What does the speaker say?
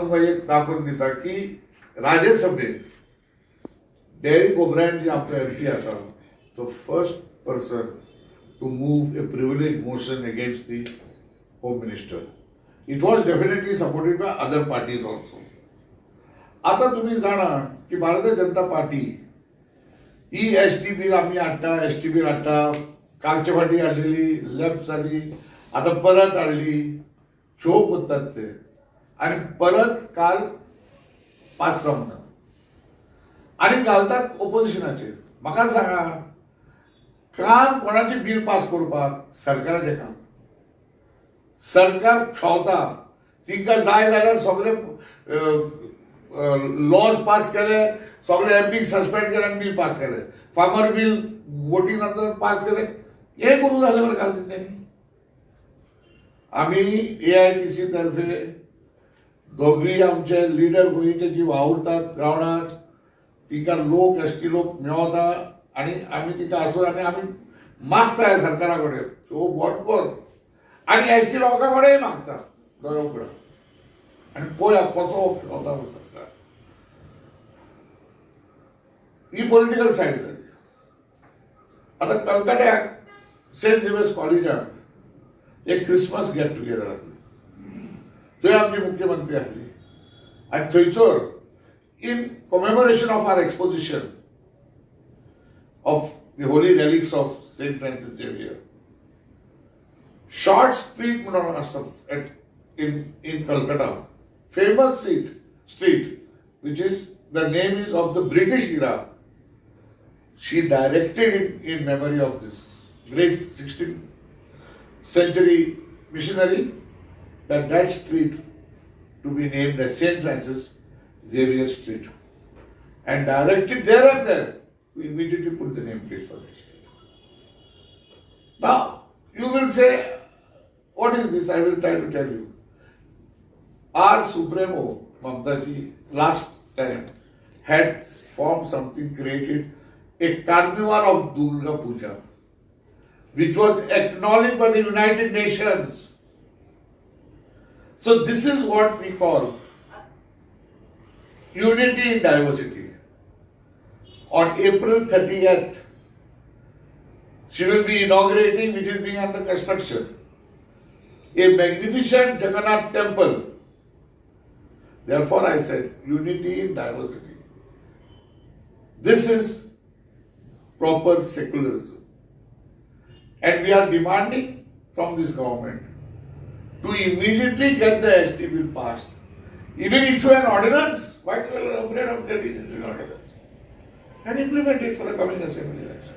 तुमकां एक दाखोवन दिता की राज्यसभेत डेरेक ओब्रायन जे आपलो MP आसा तो first person to move a privilege motion against the home minister. It was definitely supported by other parties also. आता तुम्ही जाणा की भारतीय जनता पार्टी ही ST बिल आम्ही हाडटा, ST बिल हाडटा, कालचे फाटी हाडलेली लेफ्ट जाली, आता परत हाडली, शो करतात ते आणि परत काल 5 म्हणून आणि घालतात ओपोजिशनाचेर. म्हाका सांगा, काम कोणाचे बिल पास करपाक? सरकाराचें काम. सरकार छावता, तिंका जाय जाल्यार सगळे लॉज पास केले, सगळे MP सस्पेंड केले आणि बिल पास केले. फार्मर बिल वोटिंग नंतर पास केले. हे करू झाले बरं काल त्यांनी. आम्ही AITC तर्फे दोघी आमचे लिडर गोंयचे जी वावुरतात ग्राउंडार, तिका लोक ST लोक मेळता आणि आम्ही तिका असो आणि आम्ही मागताय सरकारा कडेन तो वोट कर आणि ST लोकां कडेन मागता दोयो कडेन आणि पळया कसो होता सरकार. ही पॉलिटिकल सायड जाली. आता कलकत्त्याक सेंट झेवियर्स कॉलेजात एक क्रिसमस गेट टुगेदर आसली. थंय आमची मुख्यमंत्री आसली आणि थंयसर in commemoration of our exposition of the holy relics of Saint Francis Xavier, Short Street in Calcutta, famous street, which is the name is of the British era. She directed it in memory of this great 16th century missionary, that street to be named as Saint Francis Xavier Street, and directed there and there we immediately put the name plate for that street. Now you will say, what is this? I will try to tell you. Our Supremo Mamtaji last time had formed something, created a carnival of Durga Puja, which was acknowledged by the United Nations. So this is what we call unity in diversity. On April 30th, she will be inaugurating, which is being under construction, a magnificent Jagannath temple. Therefore, I said unity in diversity. This is proper secularism. And we are demanding from this government to immediately get the ST bill passed. Even issue an ordinance. Why are you afraid of getting an ordinance? And implement it for the coming assembly election.